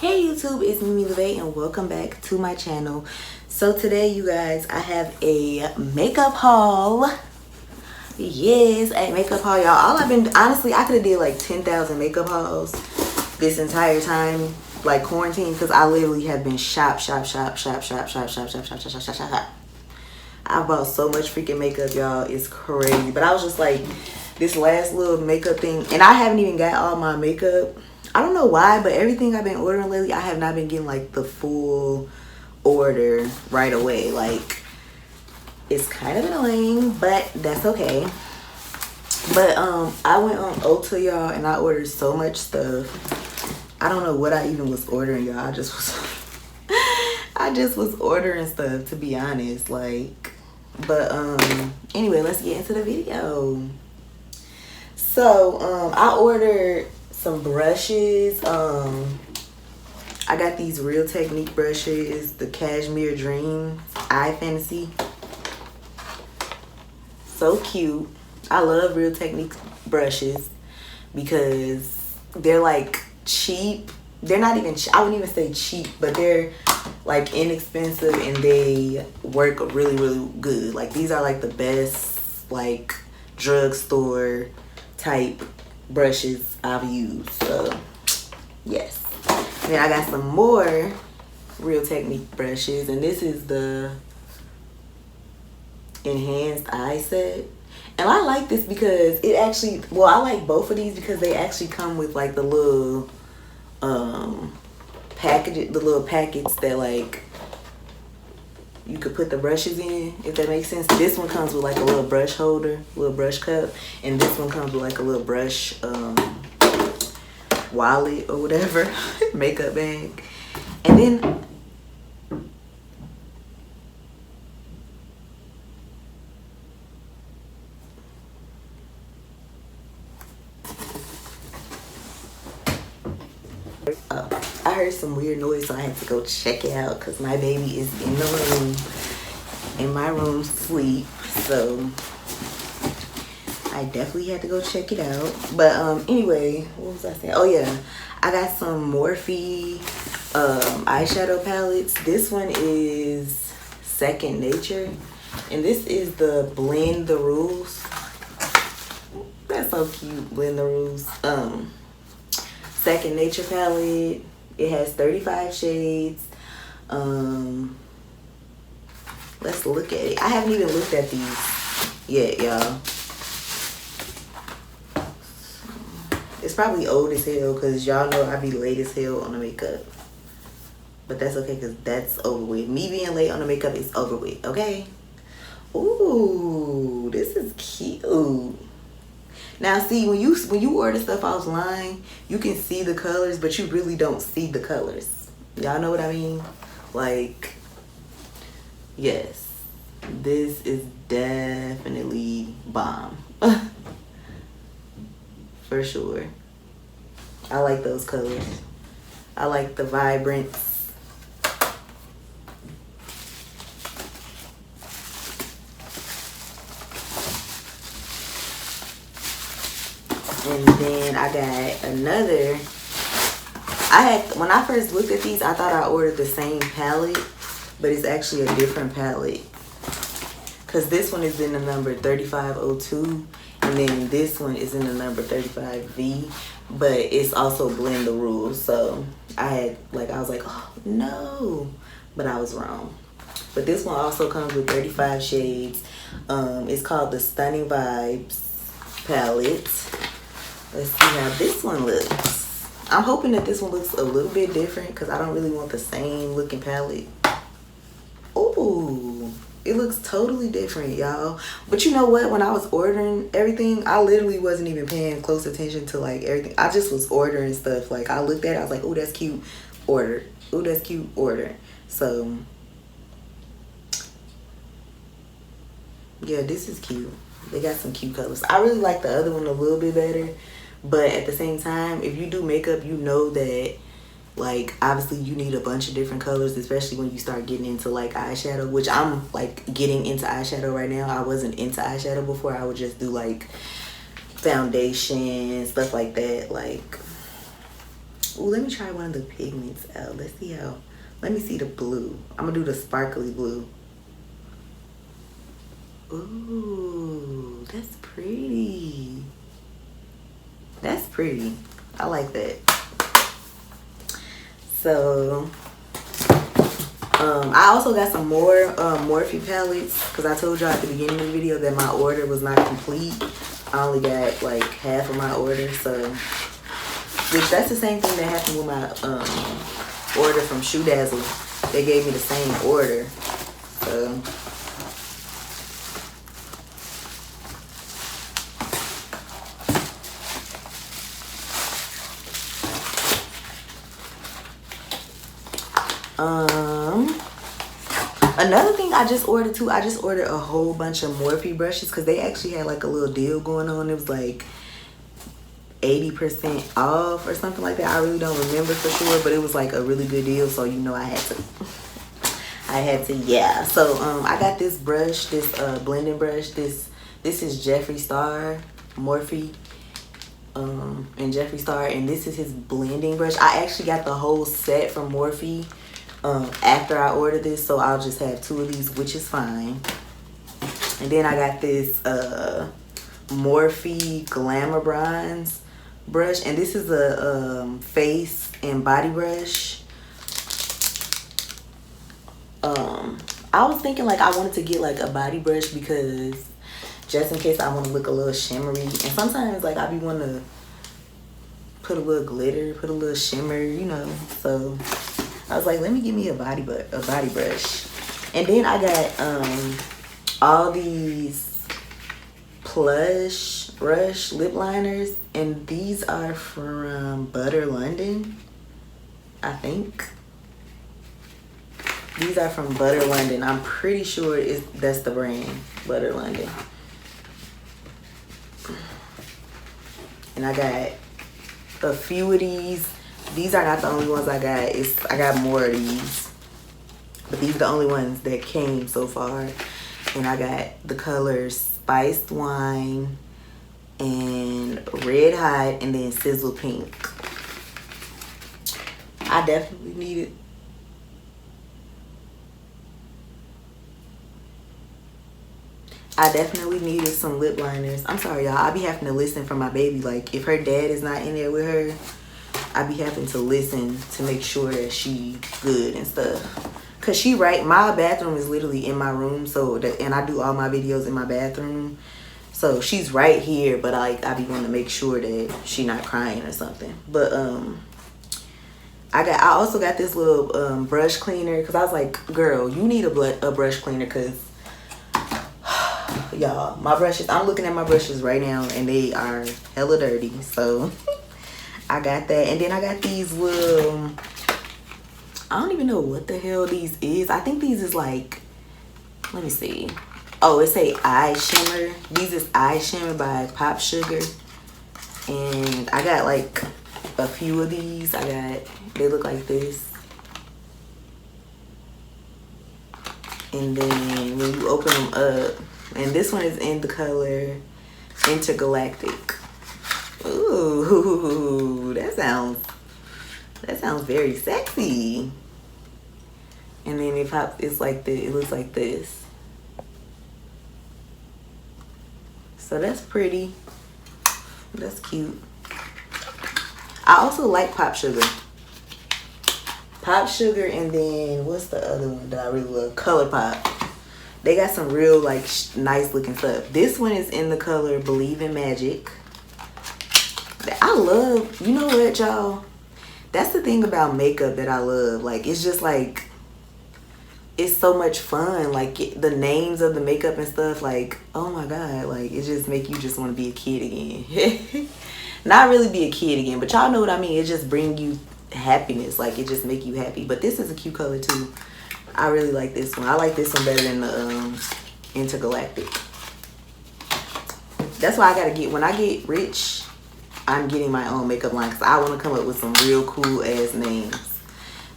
Hey YouTube, it's Mimi LeVay and welcome back to my channel. So today you guys, I have a makeup haul. Yes, a makeup haul, y'all. All I've been, honestly, I could have did like 10,000 makeup hauls this entire time, like quarantine, because I literally have been shop. I bought so much freaking makeup, y'all. It's crazy. But I was just like, this last little makeup thing, and I haven't even got all my makeup. I don't know why, but everything I've been ordering lately, I have not been getting like the full order right away. Like, it's kind of annoying, but that's okay. But I went on Ulta, y'all, and I ordered so much stuff. I don't know what I even was ordering, y'all. I just was ordering stuff, to be honest. Like, but anyway, let's get into the video. So I ordered some brushes. I got these Real Technique brushes, the Cashmere Dream Eye Fantasy. So cute. I love Real Technique brushes because they're like cheap. They're not even, I wouldn't even say cheap, but they're like inexpensive and they work really, really good. Like, these are like the best like drugstore type brushes I've used. So yes. And then I got some more Real Technique brushes, and this is the enhanced eye set. And I like this because it actually, well, I like both of these because they actually come with like the little package, the little packets that like you could put the brushes in, if that makes sense. This one comes with like a little brush holder, little brush cup, and this one comes with like a little brush wallet or whatever, makeup bag. And then I heard some weird noise, so I had to go check it out because my baby is in the room, in my room sleep. So I definitely had to go check it out. But anyway, what was I saying? Oh yeah, I got some Morphe eyeshadow palettes. This one is Second Nature, and this is the Blend the Rules. That's so cute, Blend the Rules. Second Nature palette. It has 35 shades. Let's look at it. I haven't even looked at these yet, y'all. It's probably old as hell because y'all know I be late as hell on the makeup. But that's okay because that's over with. Me being late on the makeup is over with, okay? Ooh, this is cute. Now see, when you order stuff offline, you can see the colors, but you really don't see the colors. Y'all know what I mean? Like, yes, this is definitely bomb. For sure. I like those colors. I like the vibrance. And then I got another. When I first looked at these, I thought I ordered the same palette, but it's actually a different palette. Because this one is in the number 3502, and then this one is in the number 35V, but it's also Blend the Rules. So I was like, oh no, but I was wrong. But this one also comes with 35 shades. It's called the Stunning Vibes palette. Let's see how this one looks. I'm hoping that this one looks a little bit different because I don't really want the same looking palette. Ooh, it looks totally different, y'all. But you know what? When I was ordering everything, I literally wasn't even paying close attention to like everything. I just was ordering stuff. Like, I looked at it, I was like, oh, that's cute, order. Oh, that's cute, order. So yeah, this is cute. They got some cute colors. I really like the other one a little bit better. But at the same time, if you do makeup, you know that, like, obviously you need a bunch of different colors, especially when you start getting into, like, eyeshadow, which I'm, like, getting into eyeshadow right now. I wasn't into eyeshadow before. I would just do, like, foundation, stuff like that. Like, Ooh, let me try one of the pigments out. Let's see how. Let me see the blue. I'm gonna do the sparkly blue. Ooh, that's pretty. That's pretty. I like that. So, I also got some more Morphe palettes because I told y'all at the beginning of the video that my order was not complete. I only got like half of my order, so which that's the same thing that happened with my order from Shoe Dazzle. They gave me the same order, so. Another thing I just ordered too, I just ordered a whole bunch of Morphe brushes because they actually had like a little deal going on. It was like 80% off or something like that. I really don't remember for sure, but it was like a really good deal, so you know I had to yeah. So I got this brush, this blending brush. This is Jeffree Star Morphe and Jeffree Star, and this is his blending brush. I actually got the whole set from Morphe after I ordered this, so I'll just have 2 of these, which is fine. And then I got this Morphe Glamour Bronze brush, and this is a face and body brush. I was thinking like I wanted to get like a body brush because just in case I want to look a little shimmery, and sometimes like I be want to put a little glitter, put a little shimmer, you know. So I was like, let me get me a body brush. And then I got all these Plush Rush lip liners, and these are from Butter London, I think. These are from Butter London. I'm pretty sure that's the brand, Butter London. And I got a few of these. These are not the only ones I got. I got more of these, but these are the only ones that came so far. And I got the colors Spiced Wine and Red Hot, and then Sizzle Pink. I definitely needed. I definitely needed some lip liners. I'm sorry, y'all. I be having to listen for my baby. Like, if her dad is not in there with her, I be having to listen to make sure that she good and stuff. Cause she my bathroom is literally in my room, and I do all my videos in my bathroom. So she's right here, but I be wanting to make sure that she not crying or something. But I also got this little brush cleaner, cause I was like, girl, you need a brush cleaner, cause y'all, my brushes, I'm looking at my brushes right now and they are hella dirty. So I got that. And then I got these little, I don't even know what the hell these is. I think these is like, let me see. Oh, it say Eye Shimmer. These is Eye Shimmer by Pop Sugar. And I got like a few of these. They look like this. And then when you open them up, and this one is in the color Intergalactic. Ooh, that sounds very sexy. And then it's like it looks like this. So that's pretty. That's cute. I also like Pop Sugar. Pop Sugar, and then what's the other one that I really love? ColourPop. They got some real like nice looking stuff. This one is in the color Believe in Magic. I love, you know what, y'all? That's the thing about makeup that I love. Like, it's just like, it's so much fun. Like, the names of the makeup and stuff, like, oh my God, like, it just make you just want to be a kid again. Not really be a kid again, but y'all know what I mean. It just bring you happiness. Like, it just make you happy. But this is a cute color too. I really like this one. I like this one better than the Intergalactic. That's why I gotta get, when I get rich, I'm getting my own makeup line because I want to come up with some real cool ass names.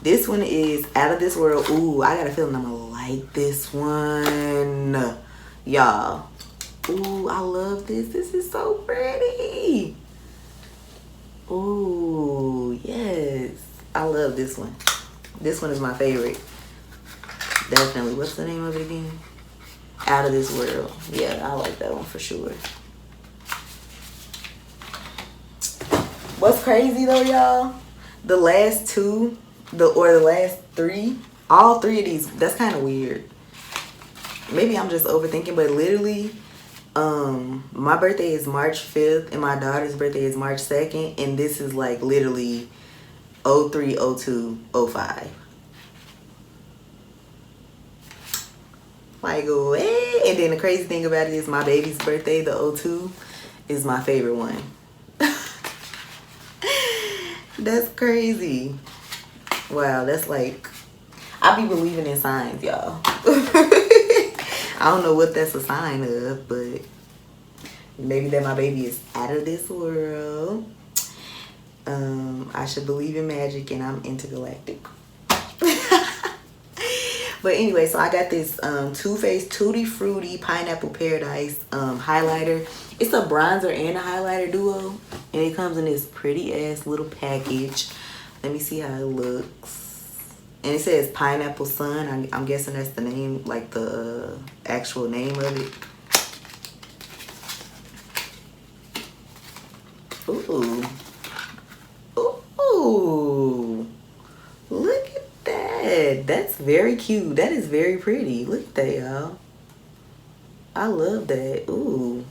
This one is Out of This World. Ooh, I got a feeling I'm gonna like this one, y'all. Ooh, I love this. This is so pretty. Ooh, yes. I love this one. This one is my favorite. Definitely. What's the name of it again? Out of This World. Yeah, I like that one for sure. What's crazy though, y'all? The last two, the last three, all three of these, that's kind of weird. Maybe I'm just overthinking, but literally, my birthday is March 5th and my daughter's birthday is March 2nd, and this is like literally 03, 02, 05. Like, what? And then the crazy thing about it is my baby's birthday, the 02, is my favorite one. That's crazy. Wow, that's like, I be believing in signs, y'all. I don't know what that's a sign of, but maybe that my baby is out of this world. I should believe in magic and I'm intergalactic. But anyway, so I got this Too Faced Tutti Frutti Pineapple Paradise highlighter. It's a bronzer and a highlighter duo, and it comes in this pretty ass little package. Let me see how it looks. And it says Pineapple Sun. I'm guessing that's the name, like the actual name of it. Ooh. Ooh. Look at that. That's very cute. That is very pretty. Look at that, y'all. I love that. Ooh.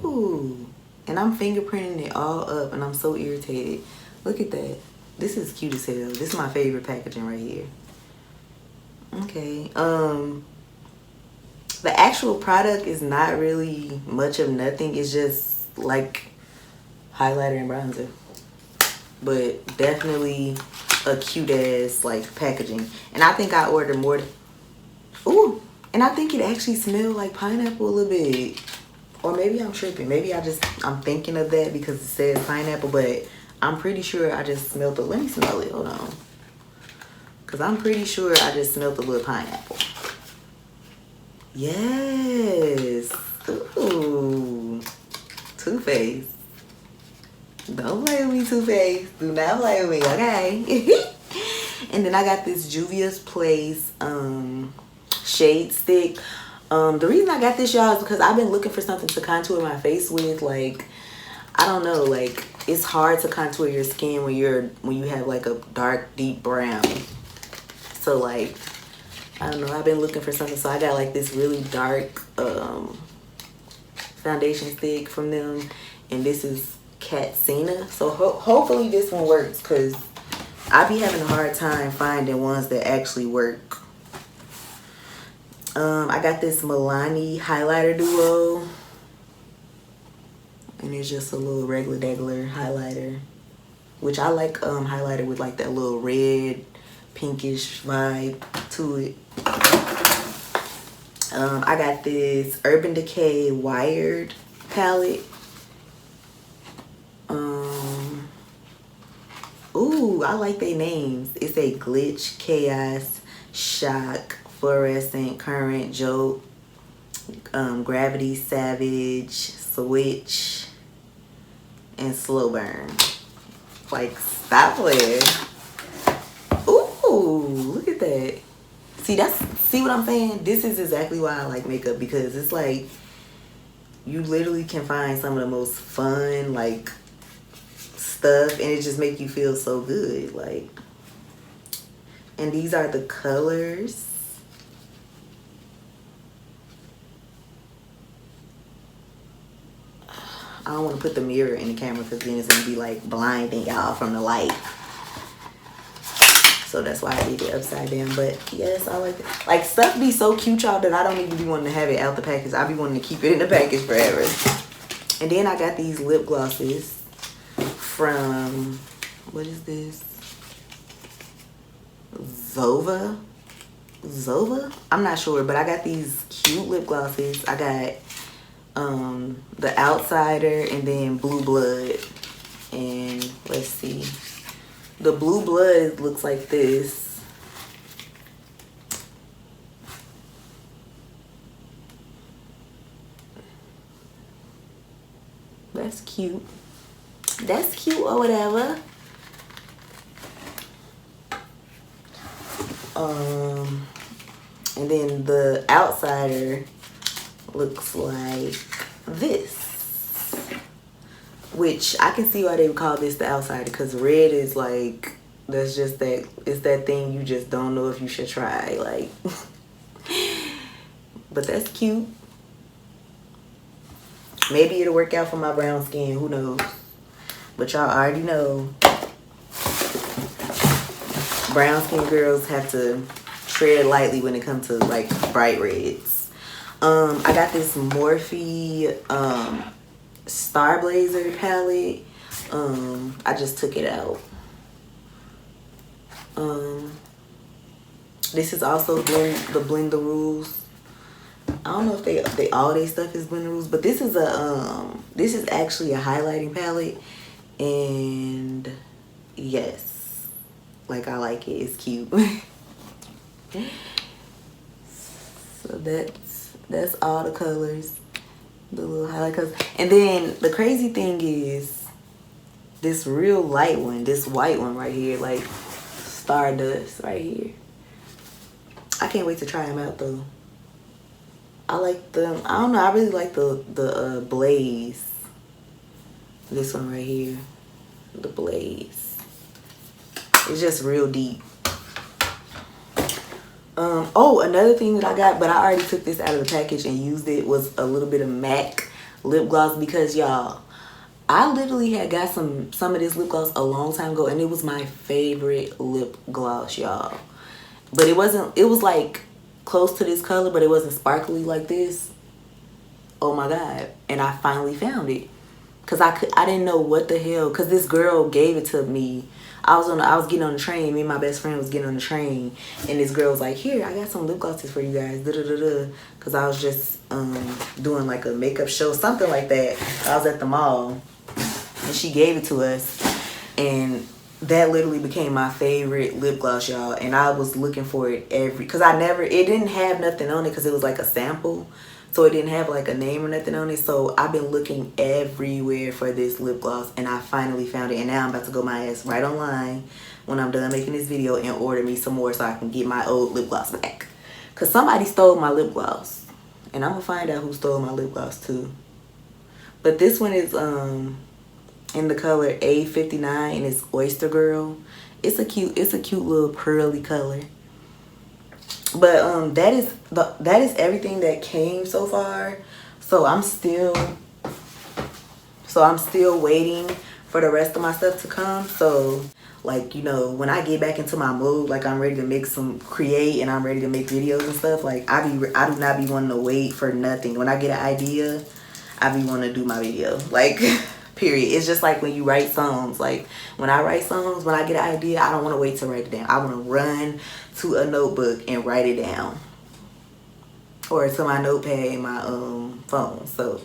Ooh. And I'm fingerprinting it all up and I'm so irritated. Look at that. This is cute as hell. This is my favorite packaging right here. Okay. The actual product is not really much of nothing. It's just like highlighter and bronzer. But definitely a cute ass like packaging. And I think I ordered more. Ooh. And I think it actually smelled like pineapple a little bit. Or maybe I'm tripping. Maybe I'm thinking of that because it says pineapple, but I'm pretty sure I just smelled let me smell it. Hold on. Because I'm pretty sure I just smelled a little pineapple. Yes. Ooh. Too Faced. Don't play with me, Too Faced. Do not play with me, okay? And then I got this Juvia's Place shade stick. The reason I got this, y'all, is because I've been looking for something to contour my face with. Like, I don't know, like, it's hard to contour your skin when you have like a dark, deep brown. So like, I don't know, I've been looking for something. So I got like this really dark foundation stick from them, and this is Katsina. So hopefully this one works, because I be having a hard time finding ones that actually work. I got this Milani highlighter duo, and it's just a little regular highlighter, which I like highlighter with like that little red pinkish vibe to it. I got this Urban Decay Wired palette. Ooh, I like their names. It's a Glitch, Chaos, Shock, Fluorescent, Current, Jolt, Gravity, Savage, Switch, and Slow Burn. Like, stop playing. Ooh, look at that. See what I'm saying? This is exactly why I like makeup, because it's like you literally can find some of the most fun like stuff, and it just make you feel so good. Like, and these are the colors. I don't want to put the mirror in the camera because then it's going to be like blinding y'all from the light. So that's why I did it upside down. But yes, I like it. Like, stuff be so cute, y'all, that I don't even be wanting to have it out the package. I be wanting to keep it in the package forever. And then I got these lip glosses from, what is this? Zova? I'm not sure, but I got these cute lip glosses. I got the Outsider and then Blue Blood. And let's see. The Blue Blood looks like this. cute. That's cute or whatever. And then the outsider looks like this, which I can see why they would call this the outsider, because red is like, that's just that, it's that thing you just don't know if you should try, like. But that's cute. Maybe it'll work out for my brown skin, who knows. But y'all already know brown skin girls have to tread lightly when it comes to like bright reds. I got this Morphe Star Blazer palette. I just took it out. This is also Blend the Rules. I don't know if they all their stuff is Blend the Rules, but this is actually a highlighting palette, and yes, like I like it. It's cute. So that's all the colors, the little highlight colors. And then the crazy thing is this real light one, this white one right here, like Stardust right here. I can't wait to try them out though. I like them. I don't know. I really like the Blaze. This one right here, the Blaze. It's just real deep. Oh, another thing that I got, but I already took this out of the package and used it, was a little bit of MAC lip gloss, because y'all, I literally had got some of this lip gloss a long time ago, and it was my favorite lip gloss, y'all. But it was like close to this color, but it wasn't sparkly like this. Oh my god. And I finally found it, because I didn't know what the hell, because this girl gave it to me. I was getting on the train. Me and my best friend was getting on the train, and this girl was like, "Here, I got some lip glosses for you guys." Because I was just doing like a makeup show, something like that. I was at the mall, and she gave it to us, and that literally became my favorite lip gloss, y'all. And I was looking for it because it didn't have nothing on it, because it was like a sample. So it didn't have like a name or nothing on it. So I've been looking everywhere for this lip gloss, and I finally found it. And now I'm about to go my ass right online when I'm done making this video and order me some more so I can get my old lip gloss back. Because somebody stole my lip gloss, and I'm going to find out who stole my lip gloss too. But this one is in the color A59, and it's Oyster Girl. It's a cute little pearly color. But that is everything that came so far. So I'm still waiting for the rest of my stuff to come. So like, you know, when I get back into my mood, like I'm ready to create and I'm ready to make videos and stuff, like I do not be wanting to wait for nothing. When I get an idea, I be wanting to do my video, like period. It's just like when you write songs. Like when I write songs, when I get an idea, I don't want to wait to write it down. I want to run to a notebook and write it down, or to my notepad in my phone. So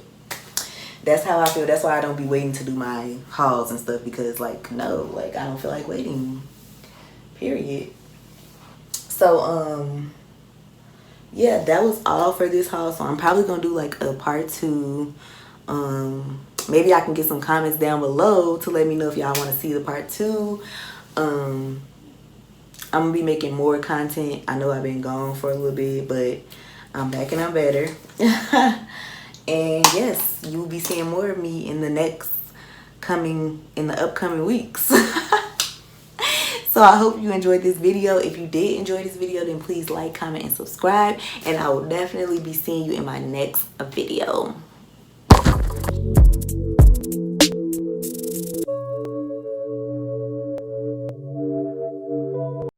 that's how I feel. That's why I don't be waiting to do my hauls and stuff, because like, no, like I don't feel like waiting, period. So yeah, that was all for this haul. So I'm probably gonna do like a part 2. Maybe I can get some comments down below to let me know if y'all want to see the part 2. I'm gonna be making more content. I know I've been gone for a little bit, but I'm back and I'm better. And yes, you'll be seeing more of me in the upcoming weeks. So I hope you enjoyed this video. If you did enjoy this video, then please like, comment, and subscribe, and I will definitely be seeing you in my next video.